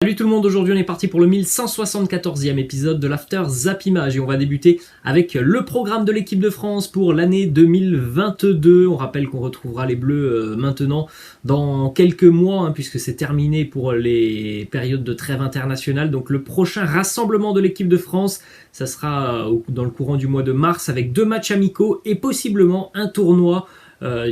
Salut tout le monde, aujourd'hui on est parti pour le 1174e épisode de l'After Zappimage et on va débuter avec le programme de l'équipe de France pour l'année 2022. On rappelle qu'on retrouvera les Bleus maintenant dans quelques mois puisque c'est terminé pour les périodes de trêve internationale. Donc le prochain rassemblement de l'équipe de France, ça sera dans le courant du mois de mars avec 2 matchs amicaux et possiblement un tournoi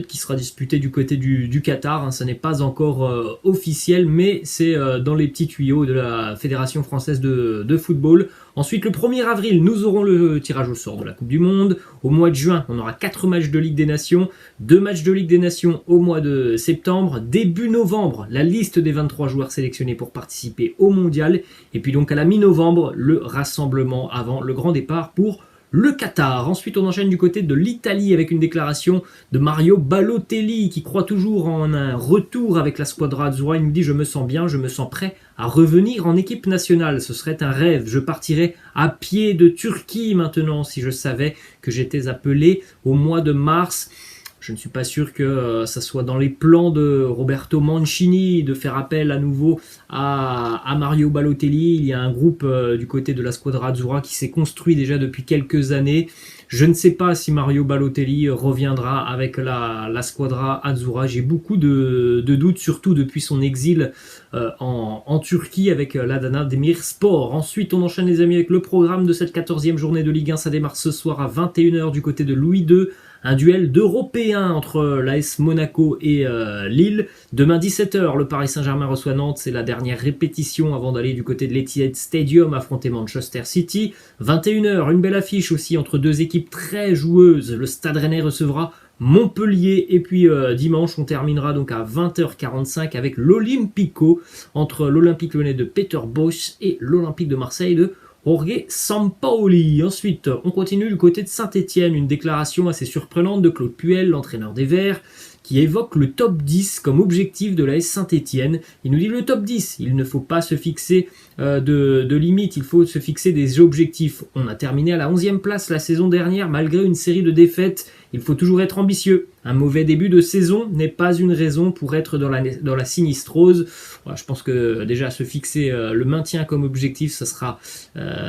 qui sera disputé du côté du Qatar. Ça n'est pas encore officiel, mais c'est dans les petits tuyaux de la Fédération française de football. Ensuite, le 1er avril, nous aurons le tirage au sort de la Coupe du Monde. Au mois de juin, on aura 4 matchs de Ligue des Nations, 2 matchs de Ligue des Nations au mois de septembre. Début novembre, la liste des 23 joueurs sélectionnés pour participer au Mondial. Et puis donc à la mi-novembre, le rassemblement avant le grand départ pour le Qatar. Ensuite, on enchaîne du côté de l'Italie avec une déclaration de Mario Balotelli qui croit toujours en un retour avec la squadra azzurra. Il nous dit « Je me sens bien, je me sens prêt à revenir en équipe nationale. Ce serait un rêve. Je partirais à pied de Turquie maintenant si je savais que j'étais appelé au mois de mars. » Je ne suis pas sûr que ça soit dans les plans de Roberto Mancini de faire appel à nouveau à Mario Balotelli. Il y a un groupe du côté de la squadra azzurra qui s'est construit déjà depuis quelques années. Je ne sais pas si Mario Balotelli reviendra avec la squadra azzurra. J'ai beaucoup de doutes, surtout depuis son exil en Turquie avec l'Adana Demirspor. Ensuite, on enchaîne les amis avec le programme de cette 14e journée de Ligue 1. Ça démarre ce soir à 21h du côté de Louis II. Un duel d'Européens entre l'AS Monaco et Lille. Demain 17h, le Paris Saint-Germain reçoit Nantes. C'est la dernière répétition avant d'aller du côté de l'Etihad Stadium affronter Manchester City. 21h, une belle affiche aussi entre deux équipes très joueuses. Le Stade Rennais recevra Montpellier. Et puis dimanche, on terminera donc à 20h45 avec l'Olympico entre l'Olympique Lyonnais de Peter Bosz et l'Olympique de Marseille de Jorge Sampaoli. Ensuite, on continue du côté de Saint-Etienne. Une déclaration assez surprenante de Claude Puel, l'entraîneur des Verts, qui évoque le top 10 comme objectif de l'AS Saint-Etienne. Il nous dit le top 10, il ne faut pas se fixer de limites, il faut se fixer des objectifs. On a terminé à la 11e place la saison dernière malgré une série de défaites. Il faut toujours être ambitieux. Un mauvais début de saison n'est pas une raison pour être dans la sinistrose. Voilà, je pense que déjà se fixer le maintien comme objectif, ça sera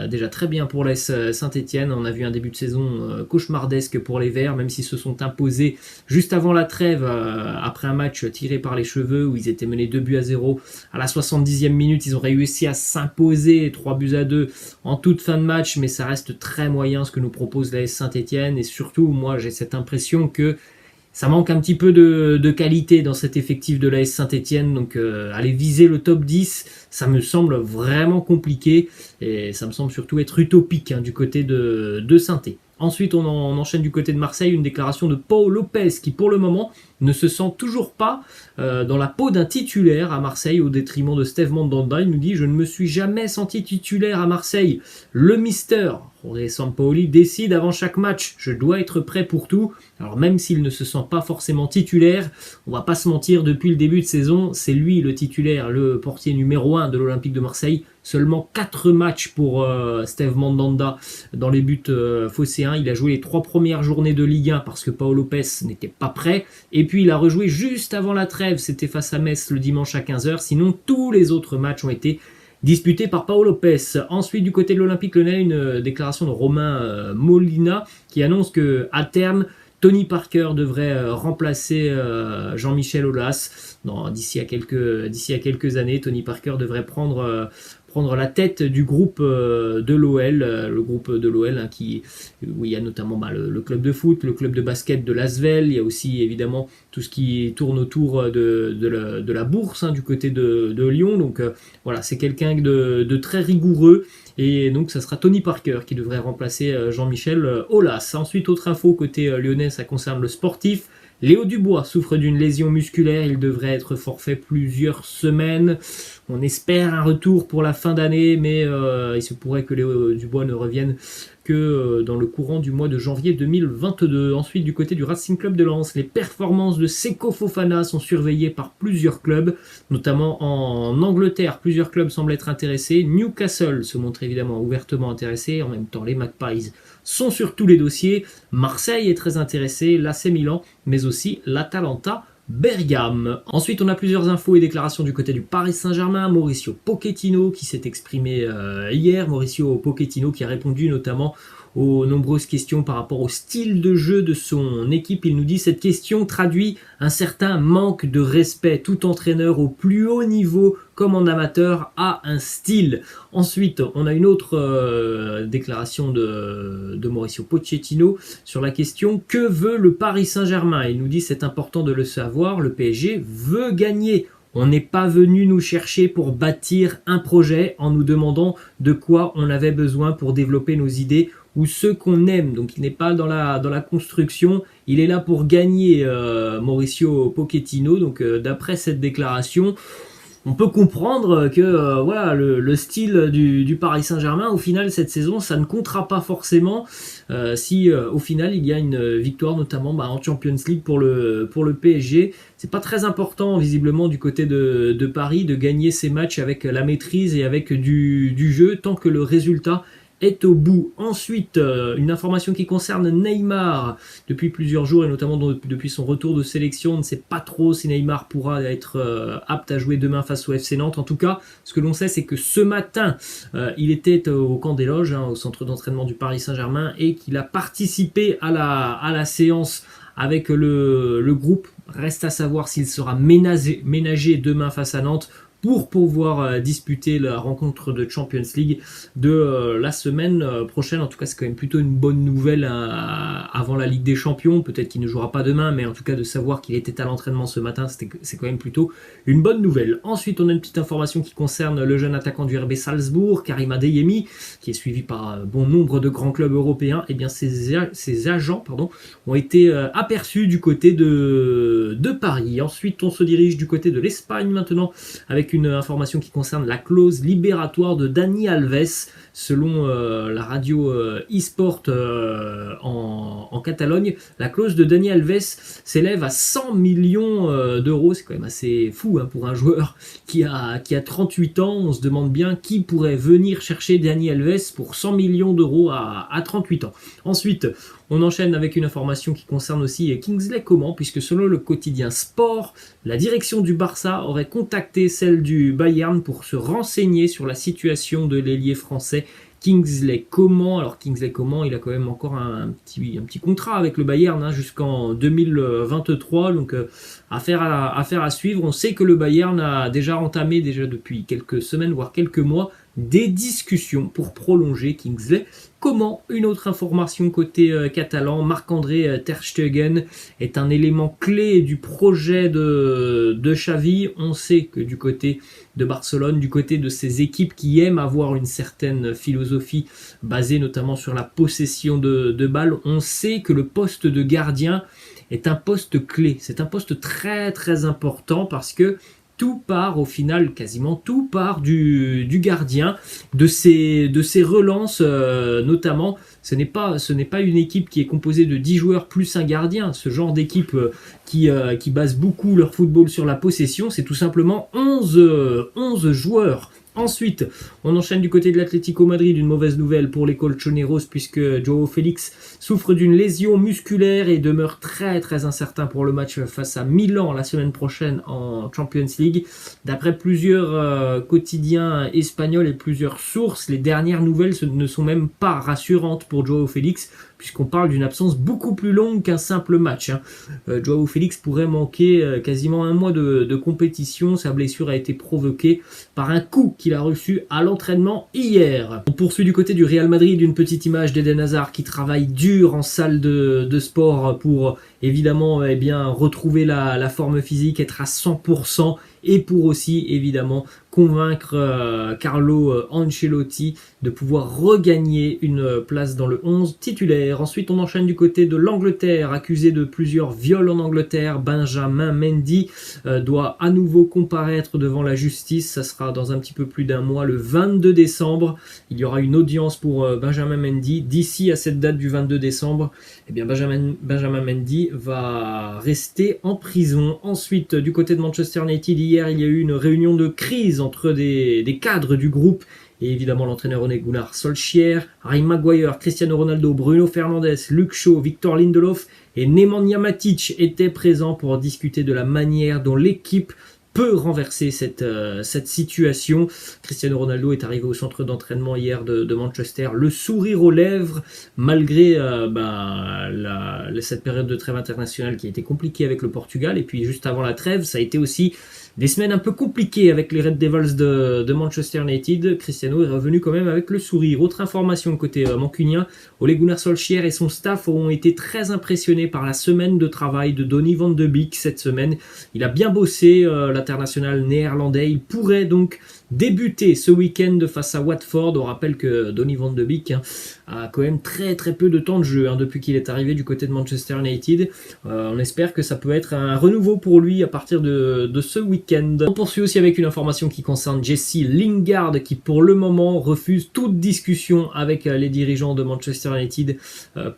déjà très bien pour l'AS Saint-Etienne. On a vu un début de saison cauchemardesque pour les Verts, même s'ils se sont imposés juste avant la trêve après un match tiré par les cheveux où ils étaient menés 2-0 à la 70e minute. Ils ont réussi à s'imposer 3-2 en toute fin de match, mais ça reste très moyen ce que nous propose l'AS Saint-Etienne. Et surtout, moi j'ai cette impression que ça manque un petit peu de qualité dans cet effectif de l'AS Saint-Etienne, donc aller viser le top 10, ça me semble vraiment compliqué et ça me semble surtout être utopique du côté de Saint-Etienne. Ensuite, on enchaîne du côté de Marseille, une déclaration de Pau Lopez qui, pour le moment, ne se sent toujours pas dans la peau d'un titulaire à Marseille au détriment de Steve Mandanda. Il nous dit « Je ne me suis jamais senti titulaire à Marseille. Le mister, Jorge Sampaoli, décide avant chaque match. Je dois être prêt pour tout. » Alors même s'il ne se sent pas forcément titulaire, on va pas se mentir, depuis le début de saison, c'est lui le titulaire, le portier numéro 1 de l'Olympique de Marseille. Seulement 4 matchs pour Steve Mandanda dans les buts phocéens. Il a joué les 3 premières journées de Ligue 1 parce que Pau Lopez n'était pas prêt. Et puis il a rejoué juste avant la trêve, c'était face à Metz le dimanche à 15h. Sinon tous les autres matchs ont été disputés par Pau Lopez. Ensuite, du côté de l'Olympique Lyonnais, une déclaration de Romain Molina qui annonce que à terme, Tony Parker devrait remplacer Jean-Michel Aulas. D'ici à quelques années, Tony Parker devrait prendre la tête du groupe de l'OL, le groupe de l'OL où il y a notamment le club de foot, le club de basket de l'Asvel, il y a aussi évidemment tout ce qui tourne autour de la bourse du côté de Lyon. Donc voilà, c'est quelqu'un de très rigoureux. Et donc ça sera Tony Parker qui devrait remplacer Jean-Michel Aulas. Ensuite, autre info côté lyonnais, ça concerne le sportif. Léo Dubois souffre d'une lésion musculaire, il devrait être forfait plusieurs semaines. On espère un retour pour la fin d'année, mais il se pourrait que Léo Dubois ne revienne que dans le courant du mois de janvier 2022. Ensuite, du côté du Racing Club de Lens, les performances de Seko Fofana sont surveillées par plusieurs clubs, notamment en Angleterre. Plusieurs clubs semblent être intéressés. Newcastle se montre évidemment ouvertement intéressé. En même temps, les Magpies sont sur tous les dossiers. Marseille est très intéressé, l'AC Milan, mais aussi l'Atalanta Bergame. Ensuite, on a plusieurs infos et déclarations du côté du Paris Saint-Germain. Mauricio Pochettino qui s'est exprimé hier. Mauricio Pochettino qui a répondu notamment aux nombreuses questions par rapport au style de jeu de son équipe. Il nous dit: cette question traduit un certain manque de respect. Tout entraîneur au plus haut niveau comme en amateur a un style. Ensuite, on a une autre déclaration de Mauricio Pochettino sur la question: que veut le Paris Saint-Germain? Il nous dit: c'est important de le savoir, le PSG veut gagner. On n'est pas venu nous chercher pour bâtir un projet en nous demandant de quoi on avait besoin pour développer nos idées ou ce qu'on aime. Donc il n'est pas dans la construction, il est là pour gagner, Mauricio Pochettino. Donc d'après cette déclaration, on peut comprendre que voilà, le style du Paris Saint-Germain, au final, cette saison, ça ne comptera pas forcément si au final il y a une victoire, notamment en Champions League pour le PSG. C'est pas très important visiblement du côté de Paris de gagner ces matchs avec la maîtrise et avec du jeu, tant que le résultat est au bout. Ensuite, une information qui concerne Neymar. Depuis plusieurs jours et notamment depuis son retour de sélection, on ne sait pas trop si Neymar pourra être apte à jouer demain face au FC Nantes. En tout cas, ce que l'on sait, c'est que ce matin, il était au camp des loges, au centre d'entraînement du Paris Saint-Germain, et qu'il a participé à la séance avec le groupe. Reste à savoir s'il sera ménagé demain face à Nantes pour pouvoir disputer la rencontre de Champions League de la semaine prochaine. En tout cas, c'est quand même plutôt une bonne nouvelle avant la Ligue des Champions. Peut-être qu'il ne jouera pas demain, mais en tout cas de savoir qu'il était à l'entraînement ce matin, c'est quand même plutôt une bonne nouvelle. Ensuite, on a une petite information qui concerne le jeune attaquant du RB Salzbourg, Karim Adeyemi, qui est suivi par bon nombre de grands clubs européens. Et bien, ses agents ont été aperçus du côté de Paris. Ensuite, on se dirige du côté de l'Espagne maintenant, avec une information qui concerne la clause libératoire de Dani Alves. Selon la radio eSport en Catalogne, la clause de Dani Alves s'élève à 100 millions d'euros. C'est quand même assez fou pour un joueur qui a 38 ans. On se demande bien qui pourrait venir chercher Dani Alves pour 100 millions d'euros à 38 ans. Ensuite, on enchaîne avec une information qui concerne aussi Kingsley Coman, puisque selon le quotidien Sport, la direction du Barça aurait contacté celle du Bayern pour se renseigner sur la situation de l'ailier français Kingsley Coman. Alors Kingsley Coman, il a quand même encore un petit contrat avec le Bayern jusqu'en 2023, donc affaire à suivre. On sait que le Bayern a déjà entamé depuis quelques semaines, voire quelques mois, des discussions pour prolonger Kingsley Coman. Une autre information côté catalan, Marc-André Ter Stegen est un élément clé du projet de Xavi. On sait que du côté de Barcelone, du côté de ces équipes qui aiment avoir une certaine philosophie basée notamment sur la possession de balles, on sait que le poste de gardien est un poste clé. C'est un poste très très important parce que tout part au final, quasiment tout part du gardien, de ses relances notamment. Ce n'est pas une équipe qui est composée de 10 joueurs plus un gardien. Ce genre d'équipe qui base beaucoup leur football sur la possession, c'est tout simplement 11 joueurs. Ensuite, on enchaîne du côté de l'Atlético Madrid, une mauvaise nouvelle pour les colchoneros puisque Joao Félix souffre d'une lésion musculaire et demeure très très incertain pour le match face à Milan la semaine prochaine en Champions League. D'après plusieurs quotidiens espagnols et plusieurs sources, les dernières nouvelles ne sont même pas rassurantes pour Joao Félix, puisqu'on parle d'une absence beaucoup plus longue qu'un simple match. Joao Félix pourrait manquer quasiment un mois de compétition. Sa blessure a été provoquée par un coup qu'il a reçu à l'entraînement hier. On poursuit du côté du Real Madrid une petite image d'Eden Hazard qui travaille dur en salle de sport pour évidemment retrouver la forme physique, être à 100%, et pour aussi évidemment convaincre Carlo Ancelotti de pouvoir regagner une place dans le 11 titulaire. Ensuite, on enchaîne du côté de l'Angleterre, accusé de plusieurs viols en Angleterre. Benjamin Mendy doit à nouveau comparaître devant la justice. Ça sera dans un petit peu plus d'un mois, le 22 décembre. Il y aura une audience pour Benjamin Mendy. D'ici à cette date du 22 décembre, Benjamin Mendy va rester en prison. Ensuite, du côté de Manchester United, hier, il y a eu une réunion de crise entre des cadres du groupe et évidemment l'entraîneur Ole Gunnar Solskjaer, Harry Maguire, Cristiano Ronaldo, Bruno Fernandes, Luke Shaw, Victor Lindelof et Nemanja Matic étaient présents pour discuter de la manière dont l'équipe peut renverser cette situation. Cristiano Ronaldo est arrivé au centre d'entraînement hier de Manchester, le sourire aux lèvres, malgré cette période de trêve internationale qui a été compliquée avec le Portugal. Et puis juste avant la trêve, ça a été aussi des semaines un peu compliquées avec les Red Devils de Manchester United. Cristiano est revenu quand même avec le sourire. Autre information côté mancunien, Ole Gunnar Solskjaer et son staff ont été très impressionnés par la semaine de travail de Donny van de Beek cette semaine. Il a bien bossé, l'international néerlandais. Il pourrait donc débuter ce week-end face à Watford. On rappelle que Donny van de Beek a quand même très très peu de temps de jeu depuis qu'il est arrivé du côté de Manchester United. On espère que ça peut être un renouveau pour lui à partir de ce week-end. On poursuit aussi avec une information qui concerne Jesse Lingard qui pour le moment refuse toute discussion avec les dirigeants de Manchester United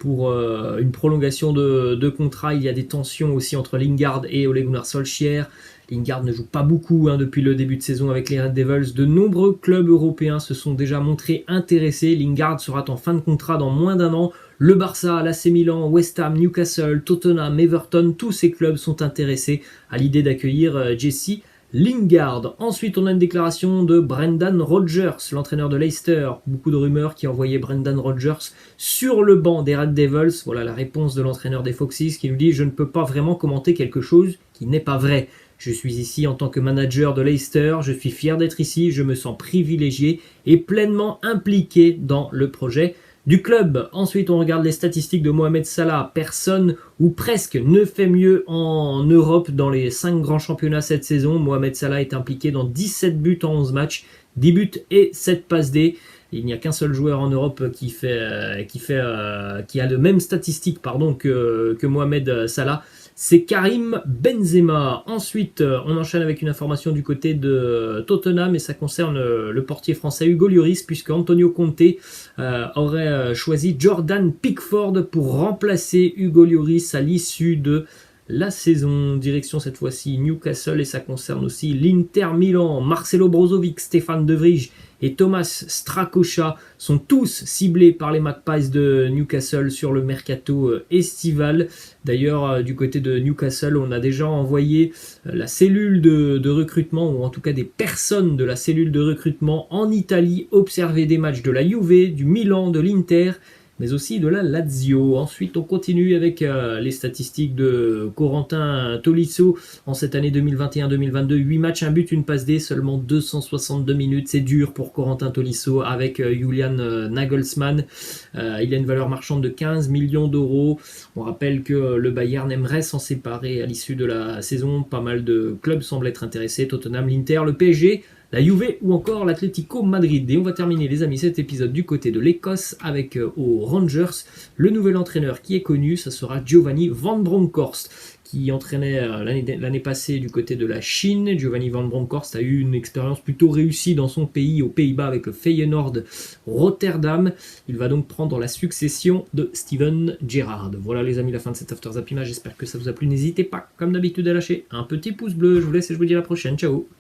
pour une prolongation de contrat. Il y a des tensions aussi entre Lingard et Ole Gunnar Solskjaer. Lingard ne joue pas beaucoup depuis le début de saison avec les Red Devils. De nombreux clubs européens se sont déjà montrés intéressés. Lingard sera en fin de contrat dans moins d'un an. Le Barça, l'AC Milan, West Ham, Newcastle, Tottenham, Everton, tous ces clubs sont intéressés à l'idée d'accueillir Jesse Lingard. Ensuite, on a une déclaration de Brendan Rodgers, l'entraîneur de Leicester. Beaucoup de rumeurs qui envoyaient Brendan Rodgers sur le banc des Red Devils. Voilà la réponse de l'entraîneur des Foxes qui nous dit « Je ne peux pas vraiment commenter quelque chose qui n'est pas vrai. Je suis ici en tant que manager de Leicester, je suis fier d'être ici, je me sens privilégié et pleinement impliqué dans le projet du club. » Ensuite, on regarde les statistiques de Mohamed Salah. Personne ou presque ne fait mieux en Europe dans les 5 grands championnats cette saison. Mohamed Salah est impliqué dans 17 buts en 11 matchs, 10 buts et 7 passes D. Il n'y a qu'un seul joueur en Europe qui a le même statistique que Mohamed Salah. C'est Karim Benzema. Ensuite, on enchaîne avec une information du côté de Tottenham et ça concerne le portier français Hugo Lloris puisque Antonio Conte aurait choisi Jordan Pickford pour remplacer Hugo Lloris à l'issue de la saison. Direction cette fois-ci Newcastle et ça concerne aussi l'Inter Milan. Marcelo Brozovic, Stéphane De Vrij et Thomas Strakosha sont tous ciblés par les Magpies de Newcastle sur le mercato estival. D'ailleurs, du côté de Newcastle, on a déjà envoyé la cellule de recrutement, ou en tout cas des personnes de la cellule de recrutement en Italie, observer des matchs de la Juve, du Milan, de l'Inter, mais aussi de la Lazio. Ensuite, on continue avec les statistiques de Corentin Tolisso en cette année 2021-2022. 8 matchs, 1 but, 1 passe D, seulement 262 minutes. C'est dur pour Corentin Tolisso avec Julian Nagelsmann. Il a une valeur marchande de 15 millions d'euros. On rappelle que le Bayern aimerait s'en séparer à l'issue de la saison. Pas mal de clubs semblent être intéressés. Tottenham, l'Inter, le PSG, la Juve ou encore l'Atlético Madrid. Et on va terminer les amis cet épisode du côté de l'Écosse avec aux Rangers le nouvel entraîneur qui est connu, ça sera Giovanni Van Bronckhorst qui entraînait l'année passée du côté de la Chine. Giovanni Van Bronckhorst a eu une expérience plutôt réussie dans son pays, aux Pays-Bas, avec le Feyenoord Rotterdam. Il va donc prendre la succession de Steven Gerrard. Voilà les amis, la fin de cet After Zappima. J'espère que ça vous a plu. N'hésitez pas, comme d'habitude, à lâcher un petit pouce bleu. Je vous laisse et je vous dis à la prochaine. Ciao.